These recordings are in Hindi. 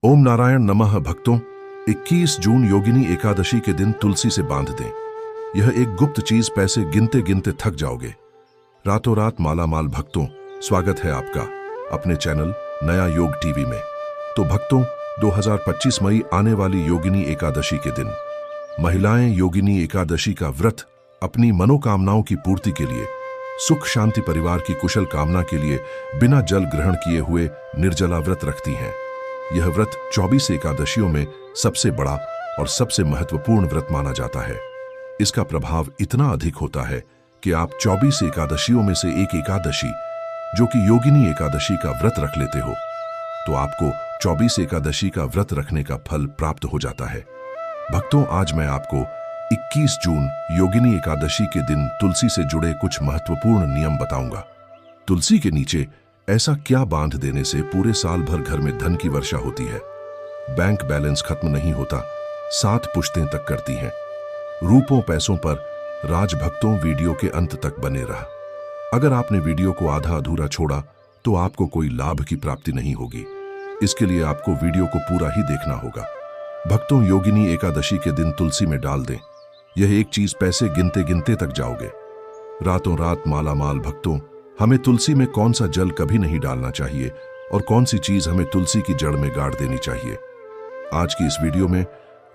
ओम नारायण नमः भक्तों। 21 जून योगिनी एकादशी के दिन तुलसी से बांध दें। यह एक गुप्त चीज, पैसे गिनते गिनते थक जाओगे। रातों रात माला माल भक्तों, स्वागत है आपका अपने चैनल नया योग टीवी में। तो भक्तों, 2025 मई आने वाली योगिनी एकादशी के दिन महिलाएं योगिनी एकादशी का व्रत अपनी मनोकामनाओं की पूर्ति के लिए, सुख शांति परिवार की कुशल कामना के लिए बिना जल ग्रहण किए हुए निर्जला व्रत रखती हैं। यह व्रत 24 एकादशियों में सबसे बड़ा और सबसे महत्वपूर्ण व्रत माना जाता है। इसका प्रभाव इतना अधिक होता है कि आप 24 एकादशियों में से एक एकादशी, जो कि योगिनी एकादशी का व्रत रख लेते हो, तो आपको 24 एकादशी का व्रत रखने का फल प्राप्त हो जाता है। भक्तों, आज मैं आपको 21 जून योगिनी एकादशी के दिन तुलसी से जुड़े कुछ महत्वपूर्ण नियम बताऊंगा। तुलसी के नीचे ऐसा क्या बांध देने से पूरे साल भर घर में धन की वर्षा होती है, बैंक बैलेंस खत्म नहीं होता, 7 पुश्तें तक करती हैं। रूपों पैसों पर राज भक्तों, वीडियो के अंत तक बने रहा। अगर आपने वीडियो को आधा अधूरा छोड़ा तो आपको कोई लाभ की प्राप्ति नहीं होगी। इसके लिए आपको वीडियो को पूरा ही देखना होगा। भक्तों, योगिनी एकादशी के दिन तुलसी में डाल दें। यह एक चीज, पैसे गिनते गिनते तक जाओगे। रातों रात माला माल भक्तों, हमें तुलसी में कौन सा जल कभी नहीं डालना चाहिए और कौन सी चीज हमें तुलसी की जड़ में गाड़ देनी चाहिए। आज की इस वीडियो में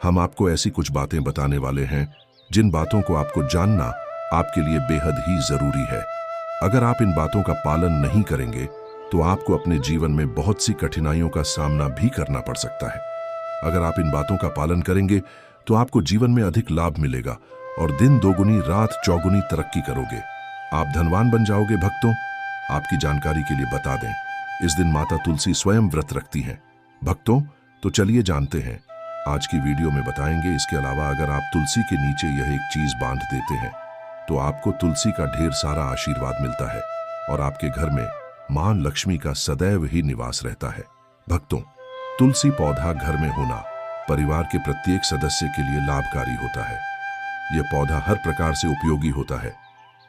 हम आपको ऐसी कुछ बातें बताने वाले हैं जिन बातों को आपको जानना आपके लिए बेहद ही जरूरी है। अगर आप इन बातों का पालन नहीं करेंगे तो आपको अपने जीवन में बहुत सी कठिनाइयों का सामना भी करना पड़ सकता है। अगर आप इन बातों का पालन करेंगे तो आपको जीवन में अधिक लाभ मिलेगा और दिन दोगुनी रात चौगुनी तरक्की करोगे। आप धनवान बन जाओगे। भक्तों, आपकी जानकारी के लिए बता दें, इस दिन माता तुलसी स्वयं व्रत रखती हैं। भक्तों, तो चलिए जानते हैं, आज की वीडियो में बताएंगे। इसके अलावा अगर आप तुलसी के नीचे यह एक चीज बांध देते हैं तो आपको तुलसी का ढेर सारा आशीर्वाद मिलता है और आपके घर में मां लक्ष्मी का सदैव ही निवास रहता है। भक्तों, तुलसी पौधा घर में होना परिवार के प्रत्येक सदस्य के लिए लाभकारी होता है। यह पौधा हर प्रकार से उपयोगी होता है।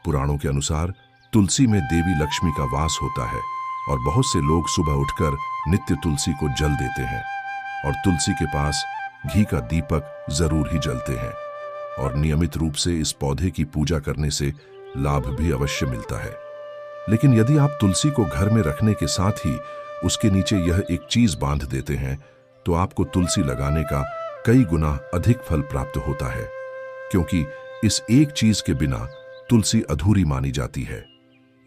पुराणों के अनुसार तुलसी में देवी लक्ष्मी का वास होता है और बहुत से लोग सुबह उठकर नित्य तुलसी को जल देते हैं और तुलसी के पास घी का दीपक जरूर ही जलते हैं और नियमित रूप से इस पौधे की पूजा करने से लाभ भी अवश्य मिलता है। लेकिन यदि आप तुलसी को घर में रखने के साथ ही उसके नीचे यह एक चीज बांध देते हैं तो आपको तुलसी लगाने का कई गुना अधिक फल प्राप्त होता है, क्योंकि इस एक चीज के बिना तुलसी अधूरी मानी जाती है।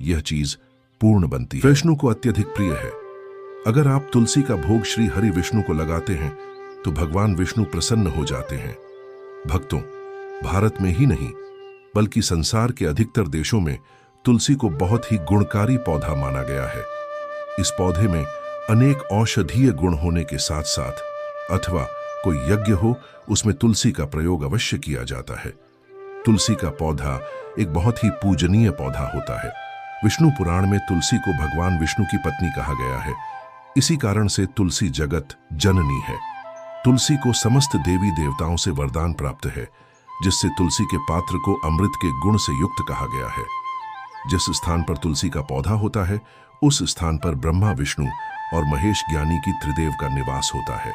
यह चीज पूर्ण बनती है। विष्णु को अत्यधिक प्रिय है। अगर आप तुलसी का भोग श्री हरि विष्णु को लगाते हैं तो भगवान विष्णु प्रसन्न हो जाते हैं। भक्तों, भारत में ही नहीं बल्कि संसार के अधिकतर देशों में तुलसी को बहुत ही गुणकारी पौधा माना गया है। इस पौधे में अनेक औषधीय गुण होने के साथ साथ अथवा कोई यज्ञ हो, उसमें तुलसी का प्रयोग अवश्य किया जाता है। तुलसी का पौधा एक बहुत ही पूजनीय पौधा होता है। विष्णु पुराण में तुलसी को भगवान विष्णु की पत्नी कहा गया है। इसी कारण से तुलसी जगत जननी है। तुलसी को समस्त देवी देवताओं से वरदान प्राप्त है, जिससे तुलसी के पात्र को अमृत के गुण से युक्त कहा गया है। जिस स्थान पर तुलसी का पौधा होता है उस स्थान पर ब्रह्मा विष्णु और महेश ज्ञानी की त्रिदेव का निवास होता है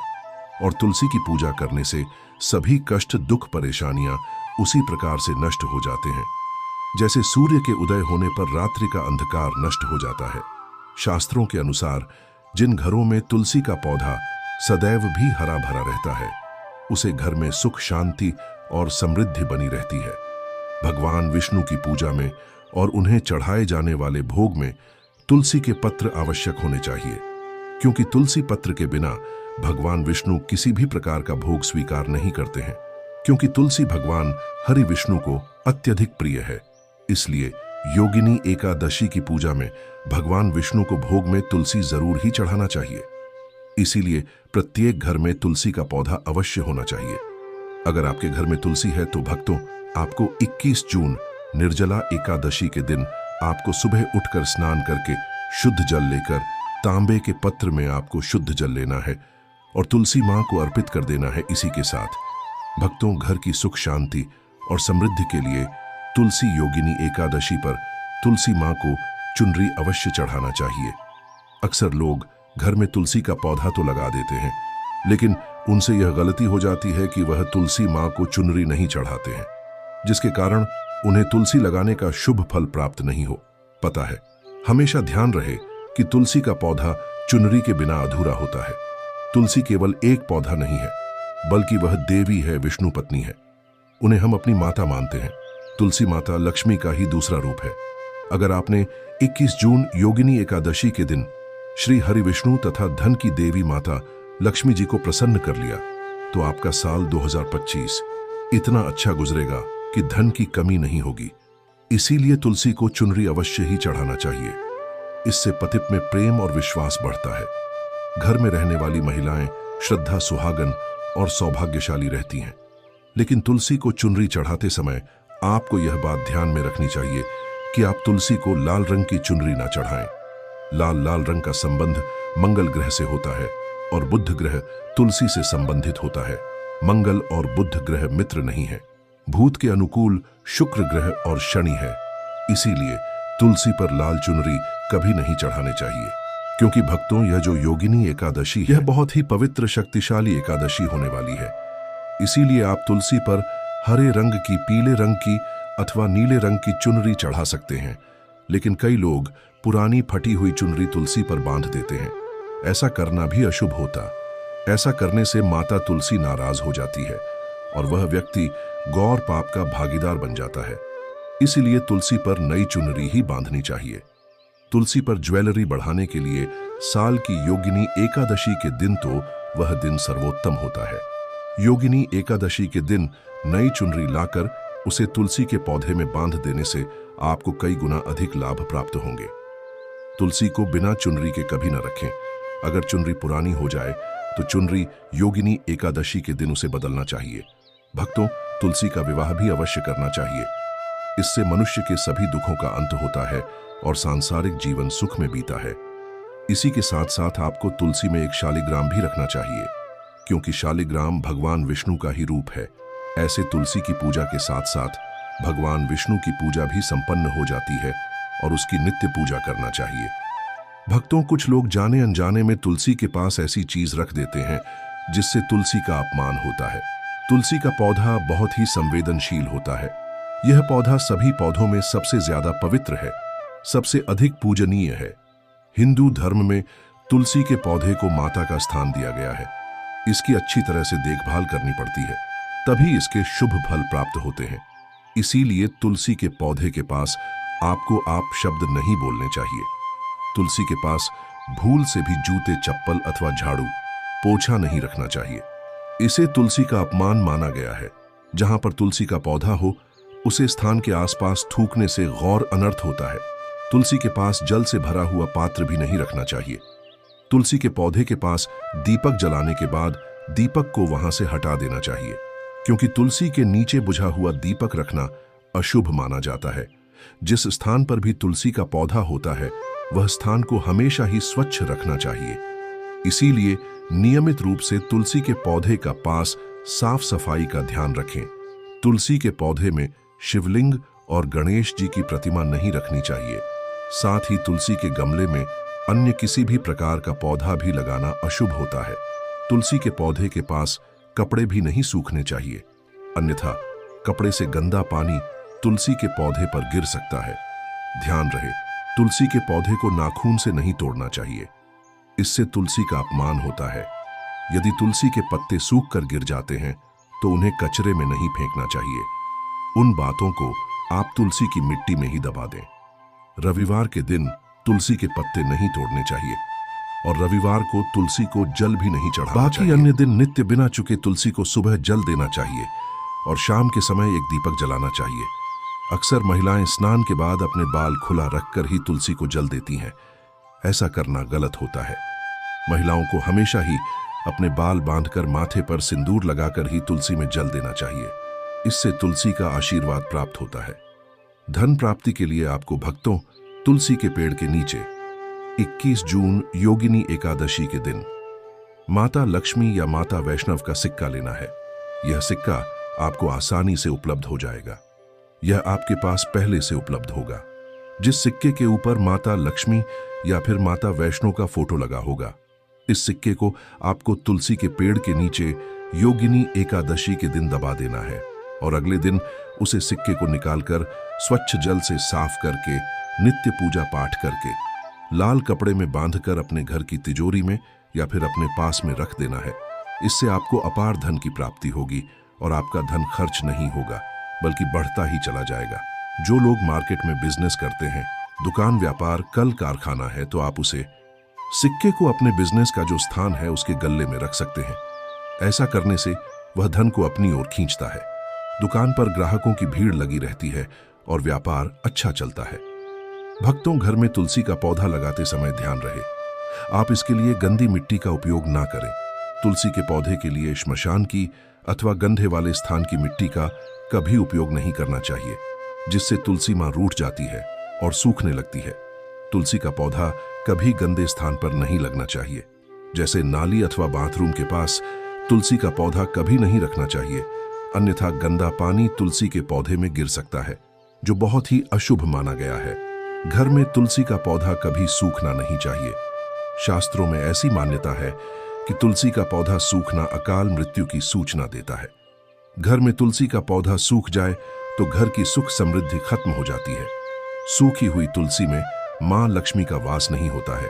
और तुलसी की पूजा करने से सभी कष्ट दुख परेशानियां उसी प्रकार से नष्ट हो जाते हैं जैसे सूर्य के उदय होने पर रात्रि का अंधकार नष्ट हो जाता है। शास्त्रों के अनुसार जिन घरों में तुलसी का पौधा सदैव भी हरा भरा रहता है, उसे घर में सुख शांति और समृद्धि बनी रहती है। भगवान विष्णु की पूजा में और उन्हें चढ़ाए जाने वाले भोग में तुलसी के पत्र आवश्यक होने चाहिए, क्योंकि तुलसी पत्र के बिना भगवान विष्णु किसी भी प्रकार का भोग स्वीकार नहीं करते हैं। क्योंकि तुलसी भगवान हरि विष्णु को अत्यधिक प्रिय है, इसलिए योगिनी एकादशी की पूजा में भगवान विष्णु को भोग में तुलसी जरूर ही चढ़ाना चाहिए। इसीलिए प्रत्येक घर में तुलसी का पौधा अवश्य होना चाहिए। अगर आपके घर में तुलसी है तो भक्तों, आपको 21 जून निर्जला एकादशी के दिन आपको सुबह उठकर स्नान करके शुद्ध जल लेकर तांबे के पत्र में आपको शुद्ध जल लेना है और तुलसी मां को अर्पित कर देना है। इसी के साथ भक्तों, घर की सुख शांति और समृद्धि के लिए तुलसी योगिनी एकादशी पर तुलसी मां को चुनरी अवश्य चढ़ाना चाहिए। अक्सर लोग घर में तुलसी का पौधा तो लगा देते हैं, लेकिन उनसे यह गलती हो जाती है कि वह तुलसी माँ को चुनरी नहीं चढ़ाते हैं, जिसके कारण उन्हें तुलसी लगाने का शुभ फल प्राप्त नहीं हो पाता है। हमेशा ध्यान रहे कि तुलसी का पौधा चुनरी के बिना अधूरा होता है। तुलसी केवल एक पौधा नहीं है, बल्कि वह देवी है, विष्णु पत्नी है। उन्हें हम अपनी माता मानते हैं। तुलसी माता लक्ष्मी का ही दूसरा रूप है। अगर आपने 21 जून योगिनी एकादशी के दिन श्री हरि विष्णु तथा धन की देवी माता लक्ष्मी जी को प्रसन्न कर लिया, तो आपका साल 2025 इतना अच्छा गुजरेगा कि धन की कमी नहीं होगी। इसीलिए तुलसी को चुनरी अवश्य ही चढ़ाना चाहिए। इससे पतित में प्रेम और विश्वास बढ़ता है। घर में रहने वाली महिलाएं श्रद्धा, सुहागन और सौभाग्यशाली रहती हैं। लेकिन तुलसी को चुनरी चढ़ाते समय आपको यह बात ध्यान में रखनी चाहिए कि आप तुलसी को लाल रंग की चुनरी ना चढ़ाएं। लाल रंग का संबंध मंगल ग्रह से होता है और बुध ग्रह तुलसी से संबंधित होता है। मंगल और बुध ग्रह मित्र नहीं है। भूत के अनुकूल शुक्र ग्रह और शनि है। इसीलिए तुलसी पर लाल चुनरी कभी नहीं चढ़ाने चाहिए। क्योंकि भक्तों, यह जो योगिनी एकादशी है, यह बहुत ही पवित्र शक्तिशाली एकादशी होने वाली है। इसीलिए आप तुलसी पर हरे रंग की, पीले रंग की अथवा नीले रंग की चुनरी चढ़ा सकते हैं। लेकिन कई लोग पुरानी फटी हुई चुनरी तुलसी पर बांध देते हैं। ऐसा करना भी अशुभ होता। ऐसा करने से माता तुलसी नाराज हो जाती है और वह व्यक्ति गौर पाप का भागीदार बन जाता है। इसलिए तुलसी पर नई चुनरी ही बांधनी चाहिए। तुलसी पर ज्वेलरी बढ़ाने के लिए साल की योगिनी एकादशी के दिन तो वह दिन सर्वोत्तम होता है। योगिनी एकादशी के दिन नई चुनरी लाकर उसे तुलसी के पौधे में बांध देने से आपको कई गुना अधिक लाभ प्राप्त होंगे। तुलसी को बिना चुनरी के कभी न रखें। अगर चुनरी पुरानी हो जाए तो चुनरी योगिनी एकादशी के दिन उसे बदलना चाहिए। भक्तों, तुलसी का विवाह भी अवश्य करना चाहिए। इससे मनुष्य के सभी दुखों का अंत होता है और सांसारिक जीवन सुख में बीता है। इसी के साथ साथ आपको तुलसी में एक शालिग्राम भी रखना चाहिए, क्योंकि शालिग्राम भगवान विष्णु का ही रूप है। ऐसे तुलसी की पूजा के साथ साथ भगवान विष्णु की पूजा भी संपन्न हो जाती है और उसकी नित्य पूजा करना चाहिए। भक्तों, कुछ लोग जाने अनजाने में तुलसी के पास ऐसी चीज रख देते हैं जिससे तुलसी का अपमान होता है। तुलसी का पौधा बहुत ही संवेदनशील होता है। यह पौधा सभी पौधों में सबसे ज्यादा पवित्र है, सबसे अधिक पूजनीय है। हिंदू धर्म में तुलसी के पौधे को माता का स्थान दिया गया है। इसकी अच्छी तरह से देखभाल करनी पड़ती है, तभी इसके शुभ फल प्राप्त होते हैं। इसीलिए तुलसी के पौधे के पास आपको आप शब्द नहीं बोलने चाहिए। तुलसी के पास भूल से भी जूते, चप्पल अथवा झाड़ू, पोछा नहीं रखना चाहिए। इसे तुलसी का अपमान माना गया है। जहां पर तुलसी का पौधा हो, उसे स्थान के आसपास थूकने से गौर अनर्थ होता है। तुलसी के पास जल से भरा हुआ पात्र भी नहीं रखना चाहिए। तुलसी के पौधे के पास दीपक जलाने के बाद दीपक को वहां से हटा देना चाहिए, क्योंकि तुलसी के नीचे बुझा हुआ दीपक रखना अशुभ माना जाता है। जिस स्थान पर भी तुलसी का पौधा होता है, वह स्थान को हमेशा ही स्वच्छ रखना चाहिए। इसीलिए नियमित रूप से तुलसी के पौधे का पास साफ सफाई का ध्यान रखें। तुलसी के पौधे में शिवलिंग और गणेश जी की प्रतिमा नहीं रखनी चाहिए। साथ ही तुलसी के गमले में अन्य किसी भी प्रकार का पौधा भी लगाना अशुभ होता है। तुलसी के पौधे के पास कपड़े भी नहीं सूखने चाहिए, अन्यथा कपड़े से गंदा पानी तुलसी के पौधे पर गिर सकता है। ध्यान रहे, तुलसी के पौधे को नाखून से नहीं तोड़ना चाहिए। इससे तुलसी का अपमान होता है। यदि तुलसी के पत्ते सूख कर गिर जाते हैं तो उन्हें कचरे में नहीं फेंकना चाहिए। उन बातों को आप तुलसी की मिट्टी में ही दबा दें। रविवार के दिन तुलसी के पत्ते नहीं तोड़ने चाहिए और रविवार को तुलसी को जल भी नहीं चढ़ाना चाहिए। बाकी अन्य दिन नित्य बिना चुके तुलसी को सुबह जल देना चाहिए और शाम के समय एक दीपक जलाना चाहिए। अक्सर महिलाएं स्नान के बाद अपने बाल खुला रखकर ही तुलसी को जल देती हैं। ऐसा करना गलत होता है। महिलाओं को हमेशा ही अपने बाल बांधकर माथे पर सिंदूर लगाकर ही तुलसी में जल देना चाहिए। इससे तुलसी का आशीर्वाद प्राप्त होता है। धन प्राप्ति के लिए आपको भक्तों, तुलसी के पेड़ के नीचे 21 जून योगिनी एकादशी के दिन माता लक्ष्मी या माता वैष्णव का सिक्का लेना है। यह सिक्का आपको आसानी से उपलब्ध हो जाएगा। यह आपके पास पहले से उपलब्ध होगा। जिस सिक्के के ऊपर माता लक्ष्मी या फिर माता वैष्णो का फोटो लगा होगा, इस सिक्के को आपको तुलसी के पेड़ के नीचे योगिनी एकादशी के दिन दबा देना है और अगले दिन उसे सिक्के को निकालकर स्वच्छ जल से साफ करके नित्य पूजा पाठ करके लाल कपड़े में बांधकर अपने घर की तिजोरी में या फिर अपने पास में रख देना है। इससे आपको अपार धन की प्राप्ति होगी और आपका धन खर्च नहीं होगा बल्कि बढ़ता ही चला जाएगा। जो लोग मार्केट में बिजनेस करते हैं, दुकान व्यापार कल कारखाना है, तो आप उसे सिक्के को अपने बिजनेस का जो स्थान है उसके गल्ले में रख सकते हैं। ऐसा करने से वह धन को अपनी ओर खींचता है। दुकान पर ग्राहकों की भीड़ लगी रहती है और व्यापार अच्छा चलता है। भक्तों, घर में तुलसी का पौधा लगाते समय ध्यान रहे, आप इसके लिए गंदी मिट्टी का उपयोग ना करें। तुलसी के पौधे के लिए श्मशान की अथवा गंधे वाले स्थान की मिट्टी का कभी उपयोग नहीं करना चाहिए, जिससे तुलसी मां रूठ जाती है और सूखने लगती है। तुलसी का पौधा कभी गंदे स्थान पर नहीं लगना चाहिए, जैसे नाली अथवा बाथरूम के पास तुलसी का पौधा कभी नहीं रखना चाहिए, अन्यथा गंदा पानी तुलसी के पौधे में गिर सकता है, जो बहुत ही अशुभ माना गया है। घर में तुलसी का पौधा कभी सूखना नहीं चाहिए। शास्त्रों में ऐसी मान्यता है कि तुलसी का पौधा सूखना अकाल मृत्यु की सूचना देता है। घर में तुलसी का पौधा सूख जाए तो घर की सुख समृद्धि खत्म हो जाती है। सूखी हुई तुलसी में मां लक्ष्मी का वास नहीं होता है।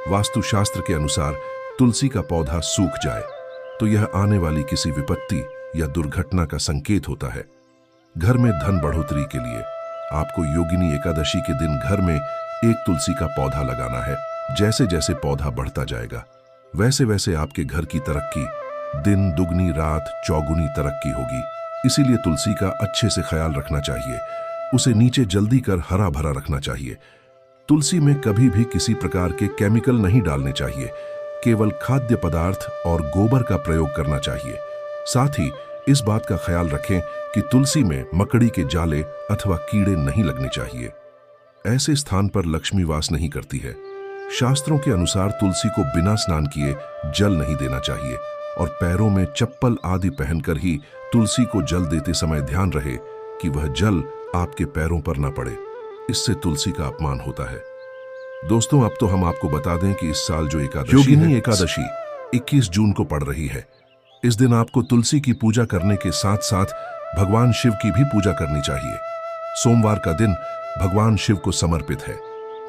वास्तुशास्त्र के अनुसार तुलसी का पौधा सूख जाए तो यह आने वाली किसी विपत्ति या दुर्घटना का संकेत होता है। घर में धन बढ़ोतरी के लिए आपको योगिनी एकादशी के दिन घर में एक तुलसी का पौधा लगाना है। जैसे जैसे पौधा बढ़ता जाएगा वैसे वैसे आपके घर की तरक्की दिन दुगनी रात चौगुनी तरक्की होगी। इसीलिए तुलसी का अच्छे से ख्याल रखना चाहिए, उसे नीचे जल्दी कर हरा भरा रखना चाहिए। तुलसी में कभी भी किसी प्रकार के केमिकल नहीं डालने चाहिए, केवल खाद्य पदार्थ और गोबर का प्रयोग करना चाहिए। साथ ही इस बात का ख्याल रखें कि तुलसी में मकड़ी के जाले अथवा कीड़े नहीं लगने चाहिए। ऐसे स्थान पर लक्ष्मी वास नहीं करती है। शास्त्रों के अनुसार तुलसी को बिना स्नान किए जल नहीं देना चाहिए और पैरों में चप्पल आदि पहनकर ही तुलसी को जल देते समय ध्यान रहे कि वह जल आपके पैरों पर न पड़े, इससे तुलसी का अपमान होता है। दोस्तों, अब तो हम आपको बता दें कि इस साल जो एकादशी योगिनी एकादशी 21 जून को पड़ रही है। इस दिन आपको तुलसी की पूजा करने के साथ साथ भगवान शिव की भी पूजा करनी चाहिए। सोमवार का दिन भगवान शिव को समर्पित है।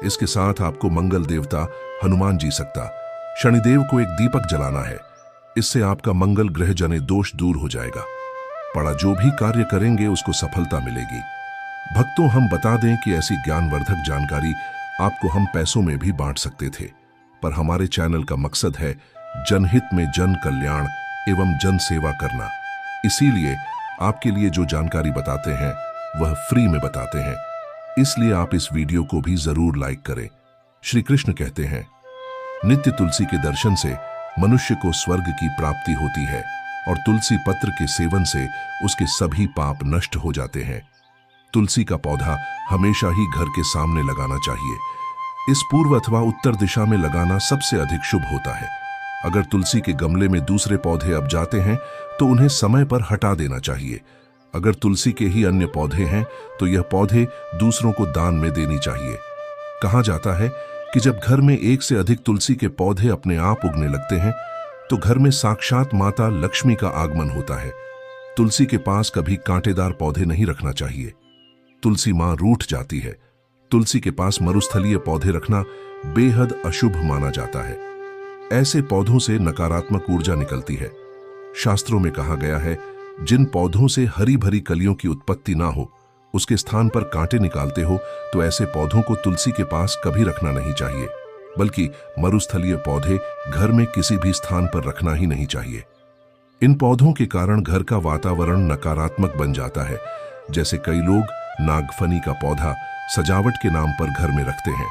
इसके साथ आपको मंगल देवता हनुमान जी सक्ता, शनिदेव को एक दीपक जलाना है। इससे आपका मंगल ग्रह जनित दोष दूर हो जाएगा। पड़ा जो भी कार्य करेंगे उसको सफलता मिलेगी। भक्तों, हम बता दें कि ऐसी ज्ञानवर्धक जानकारी आपको हम पैसों में भी बांट सकते थे, पर हमारे चैनल का मकसद है जनहित में जन कल्याण एवं जन सेवा करना। इसीलिए आपके लिए जो जानकारी बताते हैं वह फ्री में बताते हैं, इसलिए आप इस वीडियो को भी जरूर लाइक करें। श्री कृष्ण कहते हैं, नित्य तुलसी के दर्शन से मनुष्य को स्वर्ग की प्राप्ति होती है और तुलसी पत्र के सेवन से उसके सभी पाप नष्ट हो जाते हैं। तुलसी का पौधा हमेशा ही घर के सामने लगाना चाहिए। इस पूर्व अथवा उत्तर दिशा में लगाना सबसे अधिक शुभ होता है। अगर तुलसी के गमले में दूसरे पौधे अब जाते हैं तो उन्हें समय पर हटा देना चाहिए। अगर तुलसी के ही अन्य पौधे हैं तो यह पौधे दूसरों को दान में देनी चाहिए। कहा जाता है कि जब घर में एक से अधिक तुलसी के पौधे अपने आप उगने लगते हैं तो घर में साक्षात माता लक्ष्मी का आगमन होता है। तुलसी के पास कभी कांटेदार पौधे नहीं रखना चाहिए, तुलसी मां रूठ जाती है। तुलसी के पास मरुस्थलीय पौधे रखना बेहद अशुभ माना जाता है। ऐसे पौधों से नकारात्मक ऊर्जा निकलती है। शास्त्रों में कहा गया है, जिन पौधों से हरी भरी कलियों की उत्पत्ति ना हो, उसके स्थान पर कांटे निकालते हो, तो ऐसे पौधों को तुलसी के पास कभी रखना नहीं चाहिए, बल्कि मरुस्थलीय पौधे घर में किसी भी स्थान पर रखना ही नहीं चाहिए। इन पौधों के कारण घर का वातावरण नकारात्मक बन जाता है। जैसे कई लोग नागफनी का पौधा सजावट के नाम पर घर में रखते हैं।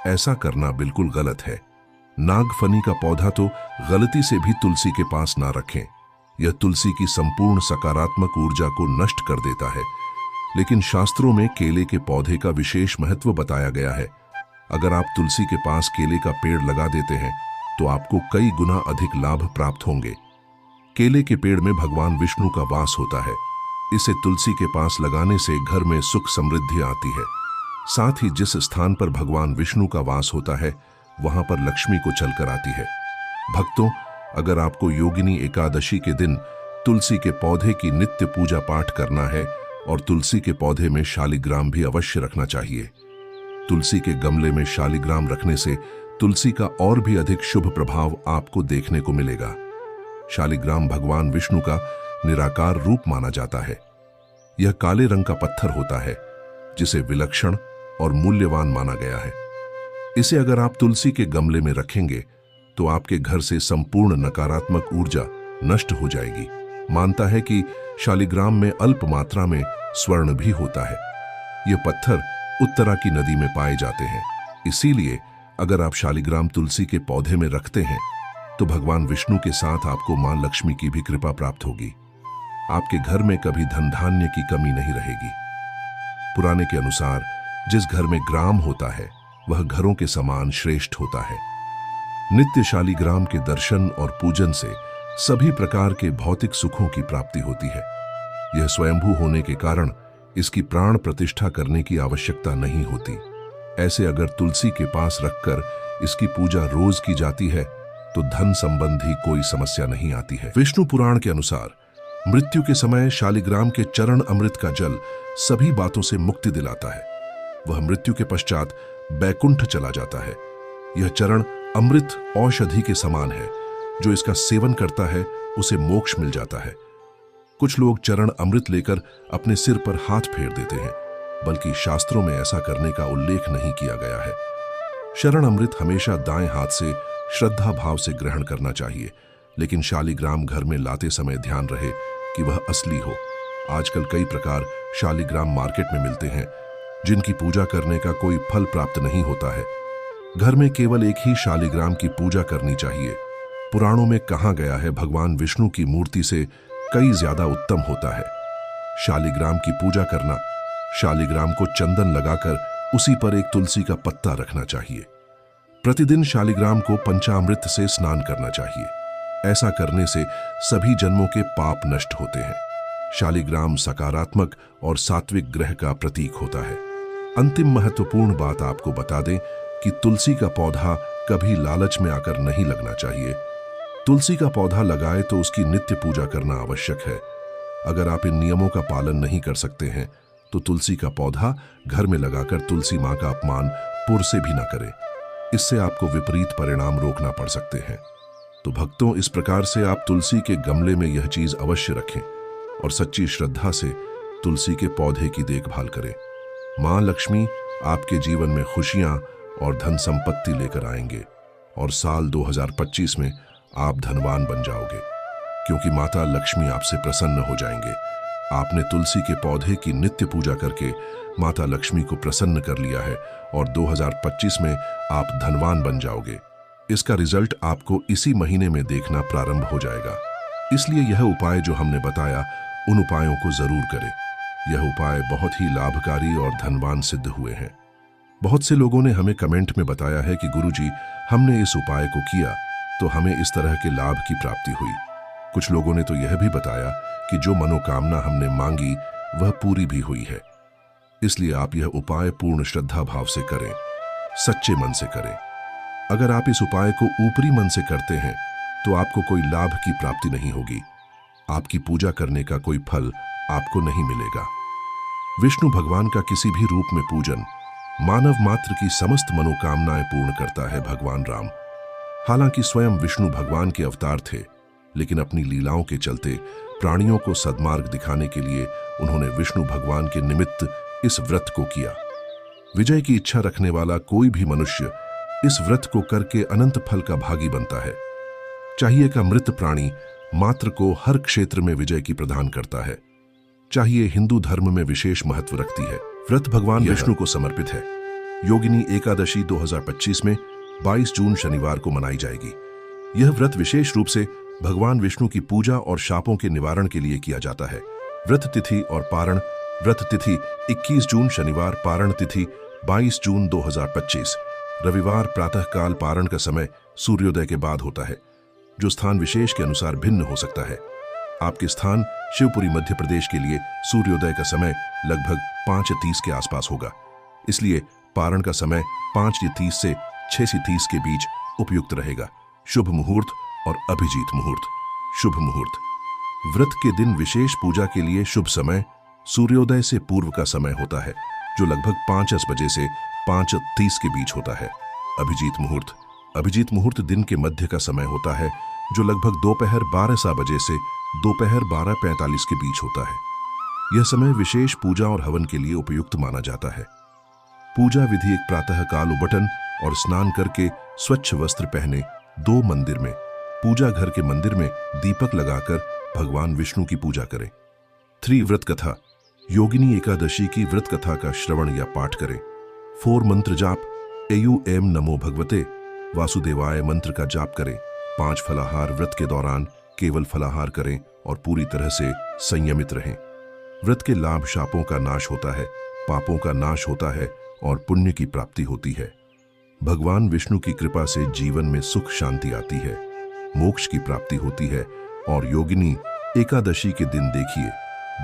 ऐसा करना बिल्कुल गलत है। नागफनी का पौधा तो गलती से भी तुलसी के पास ना रखें। यह तुलसी की संपूर्ण सकारात्मक ऊर्जा को नष्ट कर देता है। लेकिन शास्त्रों में केले के पौधे का विशेष महत्व बताया गया है। अगर आप तुलसी के पास केले का पेड़ लगा देते हैं तो आपको कई गुना अधिक लाभ प्राप्त होंगे। केले के पेड़ में भगवान विष्णु का वास होता है। इसे तुलसी के पास लगाने से घर में सुख समृद्धि आती है। साथ ही जिस स्थान पर भगवान विष्णु का वास होता है वहां पर लक्ष्मी को चलकर आती है। भक्तों, अगर आपको योगिनी एकादशी के दिन तुलसी के पौधे की नित्य पूजा पाठ करना है और तुलसी के पौधे में शालिग्राम भी अवश्य रखना चाहिए। तुलसी के गमले में शालिग्राम रखने से तुलसी का और भी अधिक शुभ प्रभाव आपको देखने को मिलेगा। शालिग्राम भगवान विष्णु का निराकार रूप माना जाता है। यह काले रंग का पत्थर होता है जिसे विलक्षण और मूल्यवान माना गया है। इसे अगर आप तुलसी के गमले में रखेंगे तो आपके घर से संपूर्ण नकारात्मक ऊर्जा नष्ट हो जाएगी। मानता है कि शालिग्राम में अल्प मात्रा में स्वर्ण भी होता है। ये पत्थर उत्तरा की नदी में पाए जाते हैं। इसीलिए अगर आप शालिग्राम तुलसी के पौधे में रखते हैं तो भगवान विष्णु के साथ आपको मां लक्ष्मी की भी कृपा प्राप्त होगी। आपके घर में कभी धन धान्य की कमी नहीं रहेगी। पुराने के अनुसार जिस घर में ग्राम होता है वह घरों के समान श्रेष्ठ होता है। नित्य शालिग्राम के दर्शन और पूजन से सभी प्रकार के भौतिक सुखों की प्राप्ति होती है। यह स्वयंभू होने के कारण इसकी प्राण प्रतिष्ठा करने की आवश्यकता नहीं होती। ऐसे अगर तुलसी के पास रखकर इसकी पूजा रोज की जाती है तो धन संबंधी कोई समस्या नहीं आती है। विष्णु पुराण के अनुसार मृत्यु के समय शालिग्राम के चरण अमृत का जल सभी बातों से मुक्ति दिलाता है। वह मृत्यु के पश्चात बैकुंठ चला जाता है। यह चरण अमृत औषधि के समान है। जो इसका सेवन करता है उसे मोक्ष मिल जाता है। कुछ लोग चरण अमृत लेकर अपने सिर पर हाथ फेर देते हैं, बल्कि शास्त्रों में ऐसा करने का उल्लेख नहीं किया गया है। शरण अमृत हमेशा दाएं हाथ से श्रद्धा भाव से ग्रहण करना चाहिए, लेकिन शालिग्राम घर में लाते समय ध्यान रहे कि वह असली हो। आजकल कई प्रकार शालिग्राम मार्केट में मिलते हैं जिनकी पूजा करने का कोई फल प्राप्त नहीं होता है। घर में केवल एक ही शालिग्राम की पूजा करनी चाहिए। पुराणों में कहा गया है भगवान विष्णु की मूर्ति से कई ज्यादा उत्तम होता है। शालिग्राम की पूजा करना, शालिग्राम को चंदन लगाकर उसी पर एक तुलसी का पत्ता रखना चाहिए। प्रतिदिन शालिग्राम को पंचामृत से स्नान करना चाहिए। ऐसा करने से सभी जन्मों के पाप नष्ट होते हैं। शालिग्राम सकारात्मक और सात्विक ग्रह का प्रतीक होता है। अंतिम महत्वपूर्ण बात आपको बता दें कि तुलसी का पौधा कभी लालच में आकर नहीं लगना चाहिए। तुलसी का पौधा लगाए तो उसकी नित्य पूजा करना आवश्यक है। अगर आप इन नियमों का पालन नहीं कर सकते हैं तो तुलसी का पौधा घर में लगाकर तुलसी मां का अपमान पुर से भी न करें। इससे आपको विपरीत परिणाम रोकना पड़ सकते हैं। तो भक्तों, इस प्रकार से आप तुलसी के गमले में यह चीज अवश्य रखें और सच्ची श्रद्धा से तुलसी के पौधे की देखभाल करें। मां लक्ष्मी आपके जीवन में खुशियां और धन संपत्ति लेकर आएंगे और साल 2025 में आप धनवान बन जाओगे, क्योंकि माता लक्ष्मी आपसे प्रसन्न हो जाएंगे। आपने तुलसी के पौधे की नित्य पूजा करके माता लक्ष्मी को प्रसन्न कर लिया है और 2025 में आप धनवान बन जाओगे। इसका रिजल्ट आपको इसी महीने में देखना प्रारंभ हो जाएगा। इसलिए यह उपाय जो हमने बताया, उन उपायों को जरूर करें। यह उपाय बहुत ही लाभकारी और धनवान सिद्ध हुए हैं। बहुत से लोगों ने हमें कमेंट में बताया है कि गुरुजी, हमने इस उपाय को किया तो हमें इस तरह के लाभ की प्राप्ति हुई। कुछ लोगों ने तो यह भी बताया कि जो मनोकामना हमने मांगी वह पूरी भी हुई है। इसलिए आप यह उपाय पूर्ण श्रद्धा भाव से करें, सच्चे मन से करें। अगर आप इस उपाय को ऊपरी मन से करते हैं तो आपको कोई लाभ की प्राप्ति नहीं होगी। आपकी पूजा करने का कोई फल आपको नहीं मिलेगा। विष्णु भगवान का किसी भी रूप में पूजन मानव मात्र की समस्त मनोकामनाएं पूर्ण करता है। भगवान राम हालांकि स्वयं विष्णु भगवान के अवतार थे, लेकिन अपनी लीलाओं के चलते प्राणियों को सद्मार्ग दिखाने के लिए उन्होंने विष्णु भगवान के निमित्त इस व्रत को किया। विजय की इच्छा रखने वाला कोई भी मनुष्य इस व्रत को करके अनंत फल का भागी बनता है। चाहिए का मृत प्राणी मात्र को हर क्षेत्र में विजय की प्रदान करता है। चाहिए हिंदू धर्म में विशेष महत्व रखती है। व्रत भगवान विष्णु को समर्पित है। योगिनी एकादशी 2025 में 22 जून शनिवार को मनाई जाएगी। यह व्रत विशेष रूप से भगवान विष्णु की पूजा और शापों के निवारण के लिए किया जाता है। व्रत तिथि और पारण। व्रत तिथि 21 जून शनिवार, पारण तिथि 22 जून 2025 रविवार। प्रातःकाल पारण का समय सूर्योदय के बाद होता है, जो स्थान विशेष के अनुसार भिन्न हो सकता है। आपके स्थान शिवपुरी मध्य प्रदेश के लिए सूर्योदय का समय लगभग 5:30 के आसपास होगा। इसलिए पारण का समय 5:30 से 6:30 के बीच उपयुक्त रहेगा। शुभ मुहूर्त और अभिजीत मुहूर्त। शुभ मुहूर्त। व्रत के दिन विशेष पूजा के लिए शुभ समय सूर्योदय से पूर्व का समय होता है, जो लगभग 5:10 बजे से 5:30 के बीच होता है। अभिजीत मुहूर्त। अभिजीत मुहूर्त दिन के मध्य का समय होता है, जो लगभग दोपहर 12:00 बजे से दोपहर 12:45 के बीच होता है। यह समय विशेष पूजा और हवन के लिए उपयुक्त माना जाता है। पूजा विधि: एक प्रातः काल उबटन और स्नान करके स्वच्छ वस्त्र पहने 2 मंदिर में, पूजा घर के मंदिर में दीपक लगाकर भगवान विष्णु की पूजा करें। 3 व्रत कथा: योगिनी एकादशी की व्रत कथा का श्रवण या पाठ करें। 4 मंत्र जाप: एम नमो भगवते वासुदेवाय मंत्र का जाप करें। 5 फलाहार: व्रत के दौरान केवल फलाहार करें और पूरी तरह से संयमित रहें। व्रत के लाभ: शापों का नाश होता है, पापों का नाश होता है और पुण्य की प्राप्ति होती है। भगवान विष्णु की कृपा से जीवन में सुख शांति आती है, मोक्ष की प्राप्ति होती है और योगिनी एकादशी के दिन देखिए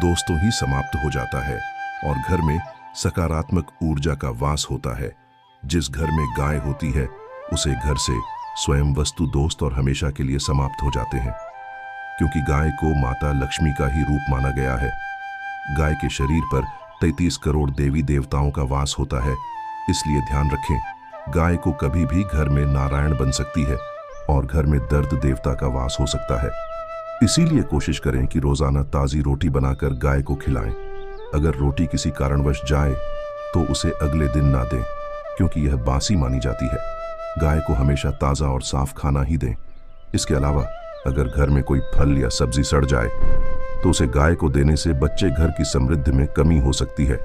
दोस्तों ही समाप्त हो जाता है और घर में सकारात्मक ऊर्जा का वास होता है। जिस घर में गाय होती है उसे घर से स्वयं वस्तु दोस्त और हमेशा के लिए समाप्त हो जाते हैं, क्योंकि गाय को माता लक्ष्मी का ही रूप माना गया है। गाय के शरीर पर 33 करोड़ देवी देवताओं का वास होता है, इसलिए ध्यान रखें, गाय को कभी भी घर में नारायण बन सकती है और घर में दर्द देवता का वास हो सकता है। इसीलिए कोशिश करें कि रोजाना ताजी रोटी बनाकर गाय को खिलाएं। अगर रोटी किसी कारणवश जाए तो उसे अगले दिन ना दें, क्योंकि यह बासी मानी जाती है। गाय को हमेशा ताजा और साफ खाना ही दें। इसके अलावा अगर घर में कोई फल या सब्जी सड़ जाए तो उसे गाय को देने से बच्चे घर की समृद्धि में कमी हो सकती है।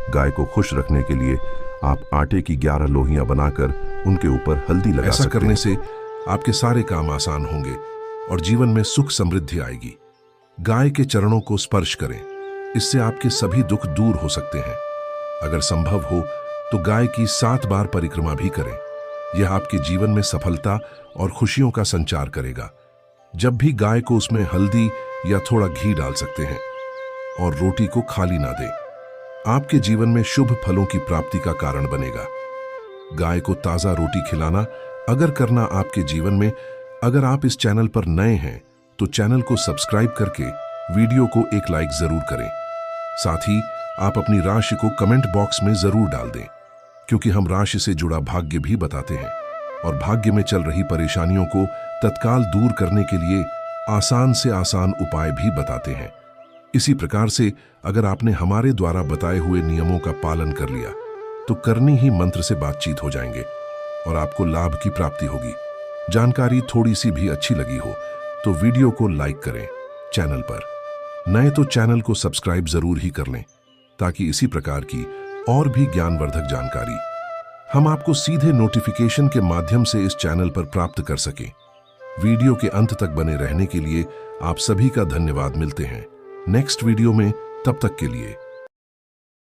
गाय को खुश रखने के लिए आप आटे की 11 लोहियां बनाकर उनके ऊपर हल्दी लगा सकते हैं। ऐसा करने से आपके सारे काम आसान होंगे और जीवन में सुख समृद्धि आएगी। गाय के चरणों को स्पर्श करें, इससे आपके सभी दुख दूर हो सकते हैं। अगर संभव हो तो गाय की 7 बार परिक्रमा भी करें। यह आपके जीवन में सफलता और खुशियों का संचार करेगा। जब भी गाय को उसमें हल्दी या थोड़ा घी डाल सकते हैं और रोटी को खाली ना दें। आपके जीवन में शुभ फलों की प्राप्ति का कारण बनेगा। गाय को ताजा रोटी खिलाना अगर करना आपके जीवन में। अगर आप इस चैनल पर नए हैं तो चैनल को सब्सक्राइब करके वीडियो को एक लाइक जरूर करें। साथ ही आप अपनी राशि को कमेंट बॉक्स में जरूर डाल दें, क्योंकि हम राशि से जुड़ा भाग्य भी बताते हैं और भाग्य में चल रही परेशानियों को तत्काल दूर करने के लिए आसान से आसान उपाय भी बताते हैं। इसी प्रकार से अगर आपने हमारे द्वारा बताए हुए नियमों का पालन कर लिया तो करनी ही मंत्र से बातचीत हो जाएंगे और आपको लाभ की प्राप्ति होगी। जानकारी थोड़ी सी भी अच्छी लगी हो तो वीडियो को लाइक करें। चैनल पर नए तो चैनल को सब्सक्राइब जरूर ही कर लें, ताकि इसी प्रकार की और भी ज्ञानवर्धक जानकारी हम आपको सीधे नोटिफिकेशन के माध्यम से इस चैनल पर प्राप्त कर सकें। वीडियो के अंत तक बने रहने के लिए आप सभी का धन्यवाद। मिलते हैं नेक्स्ट वीडियो में, तब तक के लिए।